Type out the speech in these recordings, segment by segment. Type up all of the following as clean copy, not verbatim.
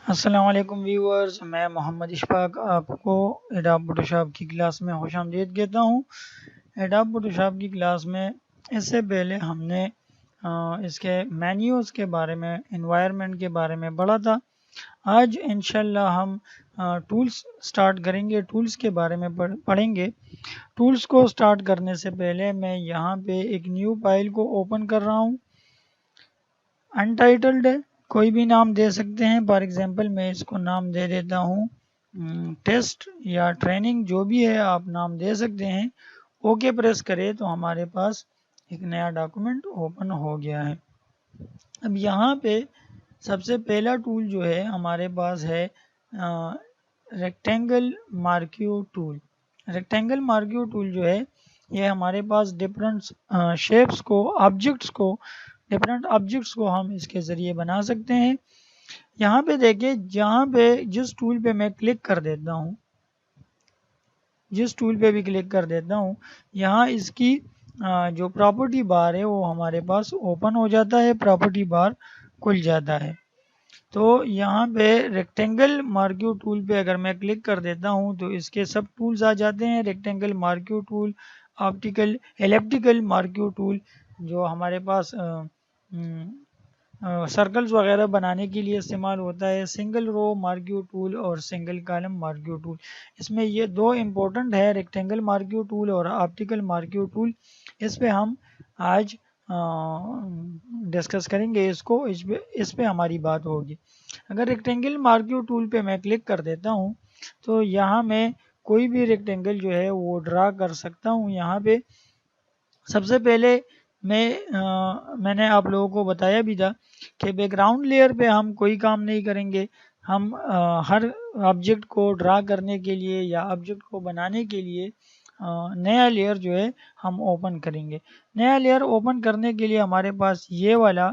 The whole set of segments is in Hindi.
अस्सलाम वालेकुम व्यूअर्स, मैं मोहम्मद इशफाक आपको एडोब फोटोशॉप की क्लास में खुशामदीद कहता हूँ। एडोब फोटोशॉप की क्लास में इससे पहले हमने इसके मेन्यूज़ के बारे में, एनवायरनमेंट के बारे में पढ़ा था। आज इंशाल्लाह हम टूल्स स्टार्ट करेंगे, टूल्स के बारे में पढ़ेंगे। टूल्स को स्टार्ट करने से पहले मैं यहाँ पे एक न्यू फाइल को ओपन कर रहा हूँ। अनटाइटल्ड है, कोई भी नाम दे सकते हैं। फॉर एग्जांपल मैं इसको नाम दे देता हूँ टेस्ट या ट्रेनिंग, जो भी है आप नाम दे सकते हैं। ओके प्रेस करें तो हमारे पास एक नया डॉक्यूमेंट ओपन हो गया है। अब यहाँ पे सबसे पहला टूल जो है हमारे पास है rectangle marquee tool. Rectangle marquee tool जो है ये हमारे पास डिफरेंट शेप्स को, डिफरेंट ऑब्जेक्ट्स को हम इसके ज़रिए बना सकते हैं। यहाँ पे देखिए, जहाँ पे जिस टूल पे मैं क्लिक कर देता हूँ, जिस टूल पे भी क्लिक कर देता हूँ, यहाँ इसकी जो प्रॉपर्टी बार है वो हमारे पास ओपन हो जाता है, प्रॉपर्टी बार खुल जाता है। तो यहाँ पे रेक्टेंगल मार्क्यू टूल पे अगर मैं क्लिक कर देता हूँ तो इसके सब टूल्स आ जाते हैं। Rectangle marquee tool, optical elliptical marquee tool जो हमारे पास सर्कल्स वगैरह बनाने के लिए इस्तेमाल होता है, सिंगल रो मार्क्यू टूल और सिंगल कॉलम मार्क्यू टूल। इसमें ये दो इम्पोर्टेंट है, रेक्टेंगल मार्क्यू टूल और ऑप्टिकल मार्क्यू टूल। इस पे हम आज डिस्कस करेंगे, इस पे हमारी बात होगी। अगर रेक्टेंगल मार्क्यू टूल पे मैं क्लिक कर देता हूँ तो यहाँ मैं कोई भी रेक्टेंगल जो है वो ड्रा कर सकता हूँ। यहाँ पे सबसे पहले मैंने आप लोगों को बताया भी था कि बैकग्राउंड लेयर पे हम कोई काम नहीं करेंगे। हम हर ऑब्जेक्ट को ड्रा करने के लिए या ऑब्जेक्ट को बनाने के लिए नया लेयर जो है हम ओपन करेंगे। नया लेयर ओपन करने के लिए हमारे पास ये वाला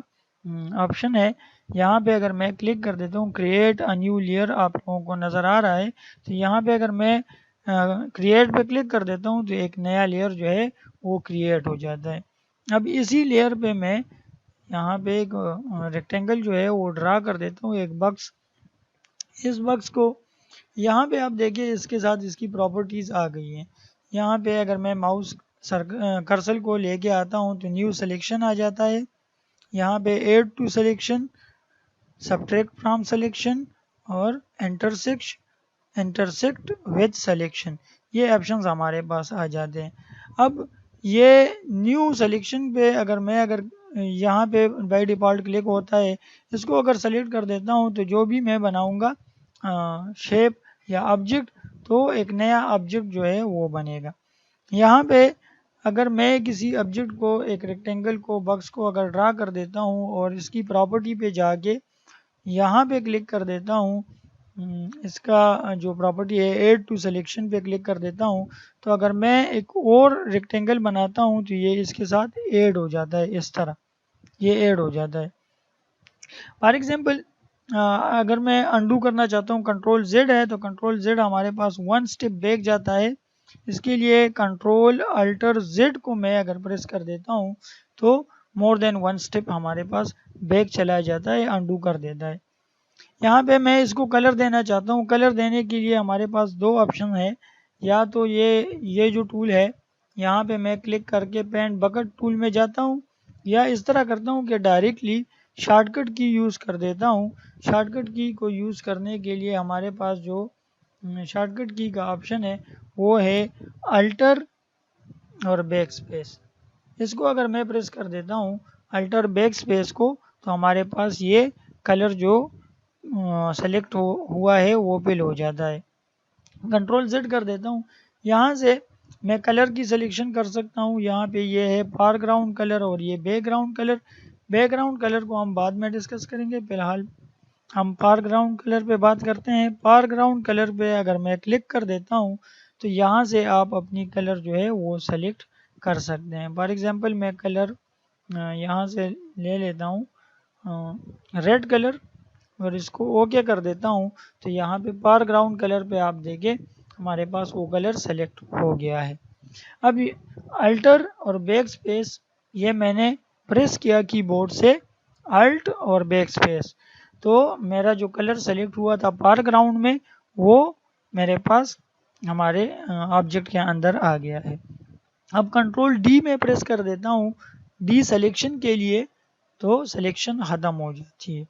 ऑप्शन है। यहाँ पे अगर मैं क्लिक कर देता हूँ क्रिएट अ न्यू लेयर, आप लोगों को नज़र आ रहा है। तो यहाँ पे अगर मैं क्रिएट पे क्लिक कर देता हूँ तो एक नया लेयर जो है वो क्रिएट हो जाता है। अब इसी लेयर पे मैं यहाँ पे एक रेक्टेंगल जो है वो ड्रा कर देता हूँ, एक बक्स। इस बक्स को यहाँ पे आप देखिए, इसके साथ इसकी प्रॉपर्टीज़ आ गई हैं। यहाँ पे अगर मैं माउस कर्सर को लेके आता हूँ तो न्यू सिलेक्शन आ जाता है। यहाँ पे add to selection, subtract from selection और इंटरसेक्ट विद सिलेक्शन, ये ऑप्शंस हमारे पास आ जाते हैं। अब ये न्यू सिलेक्शन पे अगर यहाँ पे बाय डिफ़ॉल्ट क्लिक होता है, इसको अगर सेलेक्ट कर देता हूँ तो जो भी मैं बनाऊँगा शेप या ऑब्जेक्ट, तो एक नया ऑब्जेक्ट जो है वो बनेगा। यहाँ पे अगर मैं किसी ऑब्जेक्ट को, एक रेक्टेंगल को, बक्स को अगर ड्रा कर देता हूँ और इसकी प्रॉपर्टी पे जाके यहाँ पे क्लिक कर देता हूँ, इसका जो प्रॉपर्टी है ऐड टू सिलेक्शन पे क्लिक कर देता हूँ, तो अगर मैं एक और रेक्टेंगल बनाता हूँ तो ये इसके साथ ऐड हो जाता है। इस तरह ये ऐड हो जाता है। फॉर एग्जांपल अगर मैं अंडू करना चाहता हूँ, कंट्रोल जेड है तो कंट्रोल जेड हमारे पास वन स्टेप बैक जाता है। इसके लिए कंट्रोल अल्टर जेड को मैं अगर प्रेस कर देता हूँ तो मोर देन वन स्टेप हमारे पास बैक चला जाता है, अंडू कर देता है। यहाँ पे मैं इसको कलर देना चाहता हूँ। कलर देने के लिए हमारे पास दो ऑप्शन है। या तो ये जो टूल है, यहाँ पे मैं क्लिक करके पेंट बकेट टूल में जाता हूँ, या इस तरह करता हूँ कि डायरेक्टली शॉर्टकट की यूज़ कर देता हूँ। शॉर्टकट की को यूज़ करने के लिए हमारे पास जो शॉर्टकट की का ऑप्शन है वो है अल्टर और बैक स्पेस। इसको अगर मैं प्रेस कर देता हूँ अल्टर बैक स्पेस को, तो हमारे पास ये कलर जो सेलेक्ट हुआ है वो फिल हो जाता है। कंट्रोल जेड कर देता हूँ, यहाँ से मैं कलर की सिलेक्शन कर सकता हूँ। यहाँ पे ये है फोरग्राउंड कलर और ये बैकग्राउंड कलर। बैकग्राउंड कलर को हम बाद में डिस्कस करेंगे, फिलहाल हम फोरग्राउंड कलर पे बात करते हैं। फोरग्राउंड कलर पे अगर मैं क्लिक कर देता हूँ तो यहाँ से आप अपनी कलर जो है वो सेलेक्ट कर सकते हैं। फॉर एग्जांपल मैं कलर यहाँ से ले लेता हूँ रेड कलर और इसको ओके कर देता हूँ, तो यहाँ पे फोरग्राउंड कलर पे आप देखें हमारे पास वो कलर सेलेक्ट हो गया है। अब अल्टर और बैक स्पेस ये मैंने प्रेस किया कीबोर्ड से, अल्ट और बैक स्पेस, तो मेरा जो कलर सेलेक्ट हुआ था बैकग्राउंड में वो मेरे पास हमारे ऑब्जेक्ट के अंदर आ गया है। अब कंट्रोल डी में प्रेस कर देता हूँ डी सिलेक्शन के लिए, तो सिलेक्शन ख़त्म हो जाती है।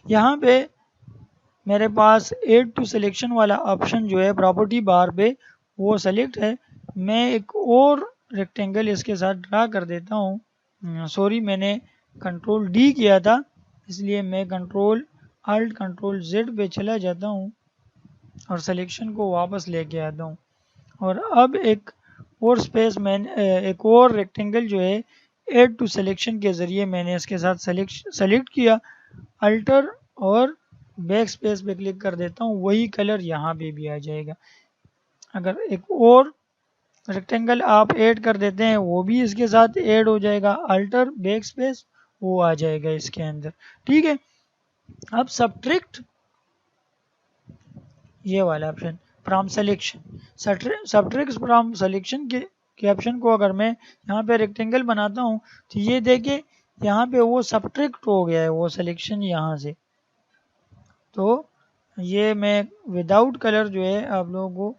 यहाँ पे मेरे पास एड टू सिलेक्शन वाला ऑप्शन जो है प्रॉपर्टी बार पे वो सेलेक्ट है। मैं एक और रेक्टेंगल इसके साथ ड्रा कर देता हूँ। सॉरी, मैंने कंट्रोल डी किया था, इसलिए मैं कंट्रोल अल्ट कंट्रोल जेड पे चला जाता हूँ और सिलेक्शन को वापस लेके आता हूँ। और अब एक और स्पेस मैंने एक और रेक्टेंगल जो है एड टू सिलेक्शन के ज़रिए मैंने इसके साथ सेलेक्ट किया। अल्टर और बैक स्पेस पे क्लिक कर देता हूँ, वही कलर यहाँ पे भी आ जाएगा। अगर एक और रेक्टेंगल आप ऐड कर देते हैं वो भी इसके साथ ऐड हो जाएगा, अल्टर बैक स्पेस वो आ जाएगा इसके अंदर। ठीक है, अब सब्ट्रैक्ट ये वाला option from selection, subtract from selection के ऑप्शन को अगर मैं यहाँ पे रेक्टेंगल बनाता हूँ तो ये देखिए यहाँ पे वो सब्ट्रैक्ट हो गया है वो सिलेक्शन यहाँ से। तो ये मैं विदाउट कलर जो है आप लोगों को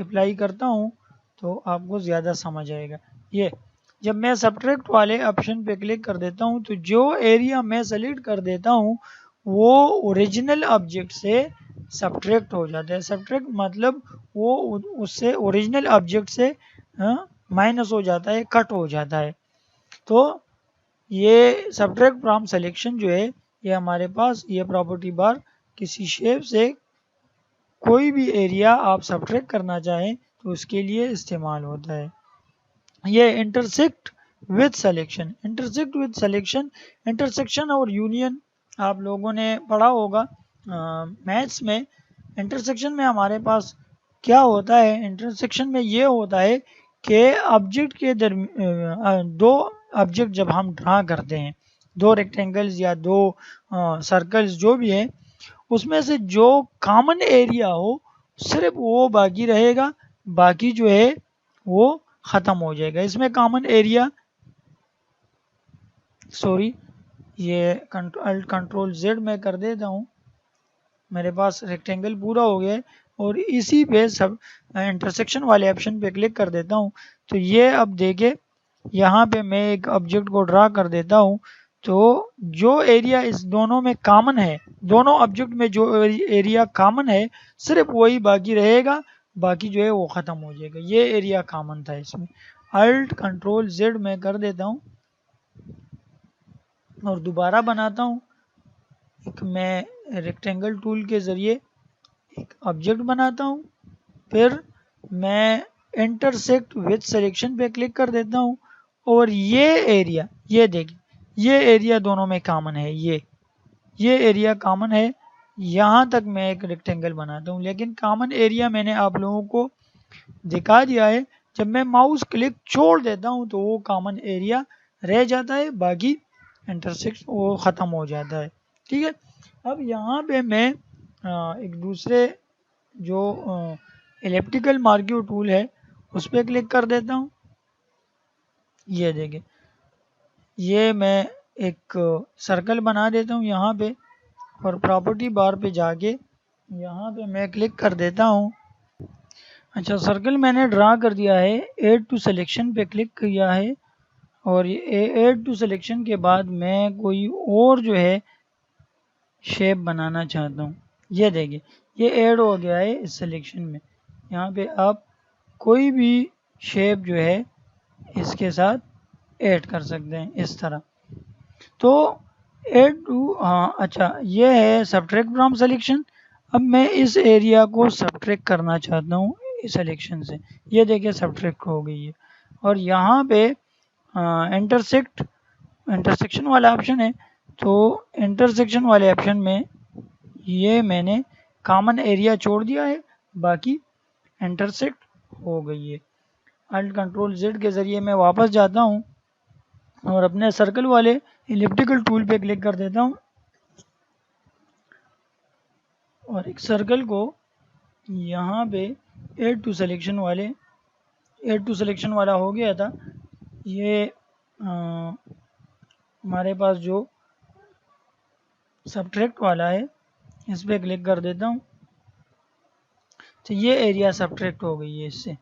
अप्लाई करता हूँ तो आपको ज़्यादा समझ आएगा। ये जब मैं सब्ट्रैक्ट वाले ऑप्शन पे क्लिक कर देता हूँ तो जो एरिया मैं सेलेक्ट कर देता हूँ वो ओरिजिनल ऑब्जेक्ट से सब्ट्रैक्ट हो जाता है। सब्ट्रैक्ट मतलब वो उससे ओरिजिनल ऑब्जेक्ट से माइनस हो जाता है, कट हो जाता है। तो ये सब्ट्रैक्ट फ्रॉम सिलेक्शन जो है ये हमारे पास ये प्रॉपर्टी बार किसी शेप से कोई भी एरिया आप सब्ट्रैक्ट करना चाहें तो उसके लिए इस्तेमाल होता है। ये intersect with selection, intersect with selection, intersection और यूनियन आप लोगों ने पढ़ा होगा मैथ्स में। इंटरसेक्शन में हमारे पास क्या होता है, इंटरसेक्शन में ये होता है कि ऑब्जेक्ट के दो ऑब्जेक्ट जब हम ड्रा करते हैं, दो रेक्टेंगल्स या दो सर्कल्स जो भी है, उसमें से जो कॉमन एरिया हो सिर्फ वो बाकी रहेगा, बाकी जो है वो ख़त्म हो जाएगा। इसमें कॉमन एरिया, सॉरी ये कंट्रोल जेड में कर देता हूँ, मेरे पास रेक्टेंगल पूरा हो गया है और इसी पे सब इंटरसेक्शन वाले ऑप्शन पे क्लिक कर देता हूँ। तो ये अब देखिए यहाँ पे मैं एक ऑब्जेक्ट को ड्रा कर देता हूँ, तो जो एरिया इस दोनों में कॉमन है, दोनों ऑब्जेक्ट में जो एरिया कॉमन है सिर्फ वही बाकी रहेगा, बाकी जो है वो ख़त्म हो जाएगा। ये एरिया कॉमन था इसमें। अल्ट कंट्रोल जेड में कर देता हूँ और दोबारा बनाता हूँ। एक मैं रेक्टेंगल टूल के ज़रिए एक ऑब्जेक्ट बनाता हूँ, फिर मैं इंटरसेक्ट विद सिलेक्शन पे क्लिक कर देता हूँ और ये एरिया, ये देखिए ये एरिया दोनों में कॉमन है, ये एरिया कॉमन है। यहाँ तक मैं एक रेक्टेंगल बनाता हूँ, लेकिन कॉमन एरिया मैंने आप लोगों को दिखा दिया है। जब मैं माउस क्लिक छोड़ देता हूँ तो वो कॉमन एरिया रह जाता है, बाकी इंटरसेक्ट वो ख़त्म हो जाता है। ठीक है, अब यहाँ पे मैं एक दूसरे जो एलिप्टिकल मार्क्यू टूल है उस पर क्लिक कर देता हूँ। ये देखिए ये मैं एक सर्कल बना देता हूँ यहाँ पे और प्रॉपर्टी बार पे जाके यहाँ पे मैं क्लिक कर देता हूँ। अच्छा, सर्कल मैंने ड्रा कर दिया है, ऐड टू सिलेक्शन पे क्लिक किया है और ये ऐड टू सिलेक्शन के बाद मैं कोई और जो है शेप बनाना चाहता हूँ। ये देखिए ये ऐड हो गया है इस सिलेक्शन में। यहाँ पे आप कोई भी शेप जो है इसके साथ ऐड कर सकते हैं इस तरह। तो ऐड टू, हाँ अच्छा, ये है सब्ट्रैक्ट फ्रॉम सिलेक्शन। अब मैं इस एरिया को सब्ट्रैक्ट करना चाहता हूँ इस सिलेक्शन से। ये देखिए सब्ट्रैक्ट हो गई है और यहाँ पे इंटरसेक्शन वाला ऑप्शन है, तो इंटरसेक्शन वाले ऑप्शन में ये मैंने कॉमन एरिया छोड़ दिया है, बाकी इंटरसेक्ट हो गई है। अल्ट कंट्रोल जेड के ज़रिए मैं वापस जाता हूँ और अपने सर्कल वाले इलिप्टिकल टूल पे क्लिक कर देता हूँ और एक सर्कल को यहाँ पे ऐड टू सिलेक्शन वाला हो गया था। ये हमारे पास जो सब्ट्रैक्ट वाला है, इस पर क्लिक कर देता हूँ तो ये एरिया सब्ट्रैक्ट हो गई है इससे।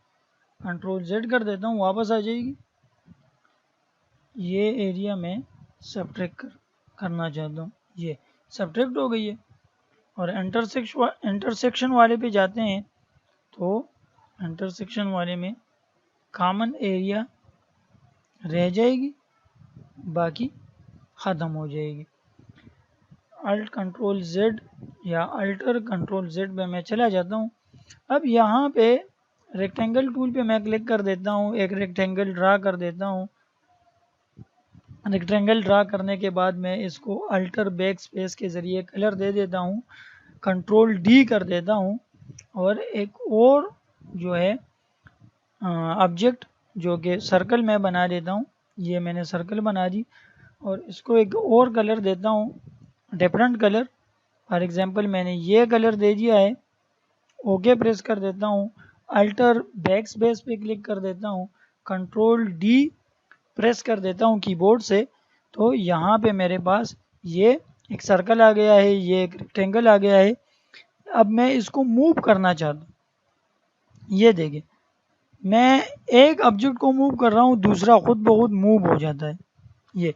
कंट्रोल Z कर देता हूँ, वापस आ जाएगी। ये एरिया में सब्ट्रैक्ट करना चाहता हूँ, ये सब्ट्रैक्ट हो गई है। और इंटरसेक्शन वाले पे जाते हैं तो इंटरसेक्शन वाले में कॉमन एरिया रह जाएगी, बाकी ख़त्म हो जाएगी। अल्ट कंट्रोल Z या अल्टर कंट्रोल Z पे मैं चला जाता हूँ। अब यहाँ पे रेक्टेंगल टूल पे मैं क्लिक कर देता हूँ, एक रेक्टेंगल ड्रा कर देता हूँ। रेक्टेंगल ड्रा करने के बाद मैं इसको अल्टर बैक स्पेस के ज़रिए कलर दे देता हूँ, कंट्रोल D कर देता हूँ और एक और जो है ऑब्जेक्ट जो कि सर्कल में बना देता हूँ। ये मैंने सर्कल बना दी और इसको एक और कलर देता हूँ, डिफरेंट कलर। फॉर एग्जांपल मैंने ये कलर दे दिया है, ओके प्रेस कर देता हूँ, अल्टर बैक स्पेस पे क्लिक कर देता हूँ, कंट्रोल D प्रेस कर देता हूँ कीबोर्ड से, तो यहाँ पे मेरे पास ये एक सर्कल आ गया है, ये एक रेक्टेंगल आ गया है। अब मैं इसको मूव करना चाहता हूँ, ये देखिए मैं एक ऑब्जेक्ट को मूव कर रहा हूँ, दूसरा खुद ब खुद मूव हो जाता है। ये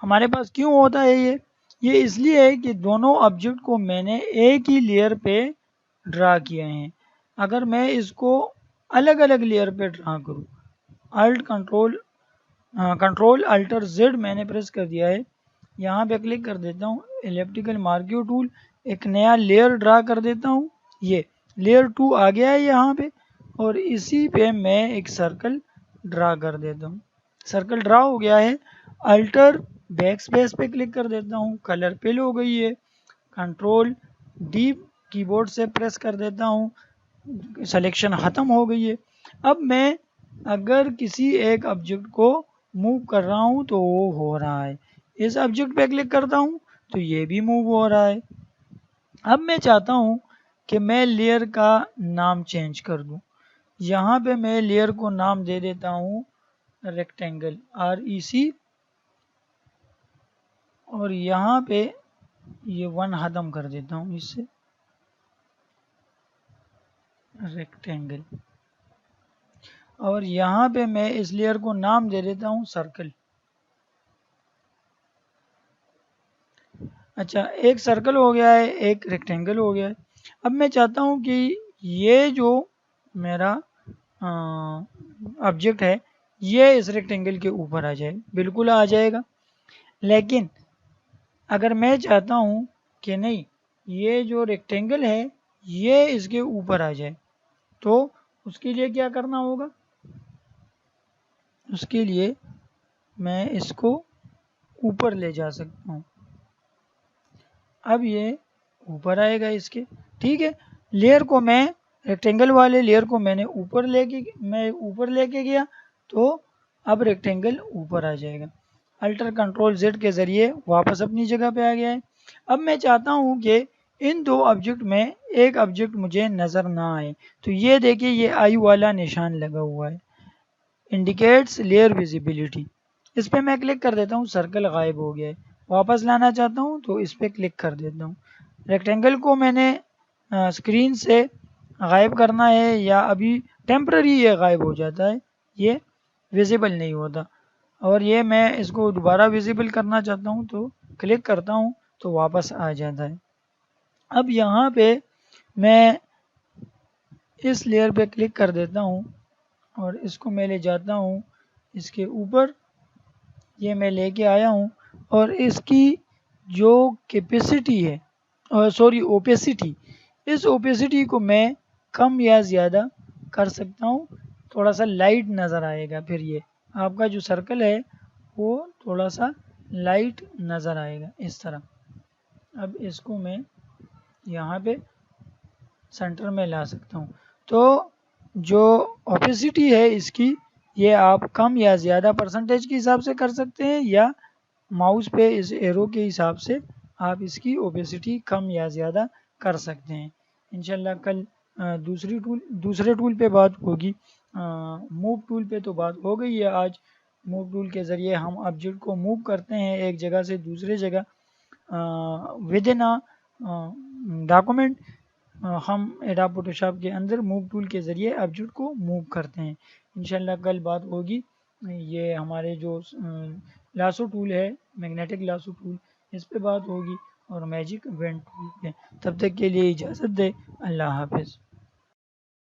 हमारे पास क्यों होता है? ये इसलिए है कि दोनों ऑब्जेक्ट को मैंने एक ही लेयर पे ड्रा किए हैं। अगर मैं इसको अलग अलग लेयर पे ड्रा करूँ, कंट्रोल अल्टर Z मैंने प्रेस कर दिया है, यहाँ पे क्लिक कर देता हूँ, एलिप्टिकल मार्क्यू टूल, एक नया लेयर ड्रा कर देता हूँ। ये लेयर 2 आ गया है यहाँ पे और इसी पे मैं एक सर्कल ड्रा कर देता हूँ। सर्कल ड्रा हो गया है, अल्टर बैक स्पेस पे क्लिक कर देता हूँ, कलर फिल हो गई है, कंट्रोल D कीबोर्ड से प्रेस कर देता हूँ, सिलेक्शन ख़त्म हो गई है। अब मैं अगर किसी एक ऑब्जेक्ट को मूव कर रहा हूँ तो वो हो रहा है, इस ऑब्जेक्ट पे क्लिक करता हूँ तो ये भी मूव हो रहा है। अब मैं चाहता हूँ कि मैं लेयर का नाम चेंज कर दूँ। यहाँ पे मैं लेयर को नाम दे देता हूँ रेक्टेंगल REC और यहाँ पे ये 1 ख़त्म कर देता हूँ इससे, रेक्टेंगल। और यहाँ पे मैं इस लेयर को नाम दे देता हूँ सर्कल। अच्छा, एक सर्कल हो गया है, एक रेक्टेंगल हो गया है। अब मैं चाहता हूँ कि ये जो मेरा ऑब्जेक्ट है ये इस रेक्टेंगल के ऊपर आ जाए। बिल्कुल आ जाएगा, लेकिन अगर मैं चाहता हूँ कि नहीं ये जो रेक्टेंगल है ये इसके ऊपर आ जाए, तो उसके लिए क्या करना होगा? उसके लिए मैं इसको ऊपर ले जा सकता हूँ। अब ये ऊपर आएगा इसके, ठीक है। लेयर को मैं रेक्टेंगल वाले लेयर को मैंने ऊपर लेके गया तो अब रेक्टेंगल ऊपर आ जाएगा। अल्टर कंट्रोल Z के ज़रिए वापस अपनी जगह पे आ गया है। अब मैं चाहता हूँ कि इन दो ऑब्जेक्ट में एक ऑब्जेक्ट मुझे नज़र ना आए, तो ये देखिए ये आई वाला निशान लगा हुआ है, इंडिकेट्स लेयर विजिबिलिटी। इस पर मैं क्लिक कर देता हूँ, सर्कल गायब हो गया है। वापस लाना चाहता हूँ तो इस पर क्लिक कर देता हूँ। रेक्टेंगल को मैंने स्क्रीन से गायब करना है या अभी टेम्प्ररी ये गायब हो जाता है, ये विजिबल नहीं होता। और ये मैं इसको दोबारा विजिबल करना चाहता हूँ तो क्लिक करता हूँ तो वापस आ जाता है। अब यहाँ पे मैं इस लेयर पे क्लिक कर देता हूँ और इसको मैं ले जाता हूँ इसके ऊपर, ये मैं लेके आया हूँ और इसकी जो कैपेसिटी है सॉरी ओपेसिटी, इस ओपेसिटी को मैं कम या ज़्यादा कर सकता हूँ, थोड़ा सा लाइट नज़र आएगा, फिर ये आपका जो सर्कल है वो थोड़ा सा लाइट नज़र आएगा इस तरह। अब इसको मैं यहाँ पे सेंटर में ला सकता हूँ। तो जो ओपेसिटी है इसकी ये आप कम या ज़्यादा परसेंटेज के हिसाब से कर सकते हैं या माउस पे इस एरो के हिसाब से आप इसकी ओपेसिटी कम या ज़्यादा कर सकते हैं। इंशाल्लाह कल दूसरे टूल पे बात होगी। मूव टूल पे तो बात हो गई है आज। मूव टूल के ज़रिए हम ऑब्जेक्ट को मूव करते हैं एक जगह से दूसरे जगह। विद इन अ डॉक्यूमेंट हम एडोब फोटोशॉप के अंदर मूव टूल के ज़रिए ऑब्जेक्ट को मूव करते हैं। इंशाल्लाह कल बात होगी। ये हमारे जो लासो टूल है, मैग्नेटिक लासो टूल, इस पे बात होगी और मैजिक वेंट टूल पे। तब तक के लिए इजाज़त दें। अल्लाह हाफ़िज़।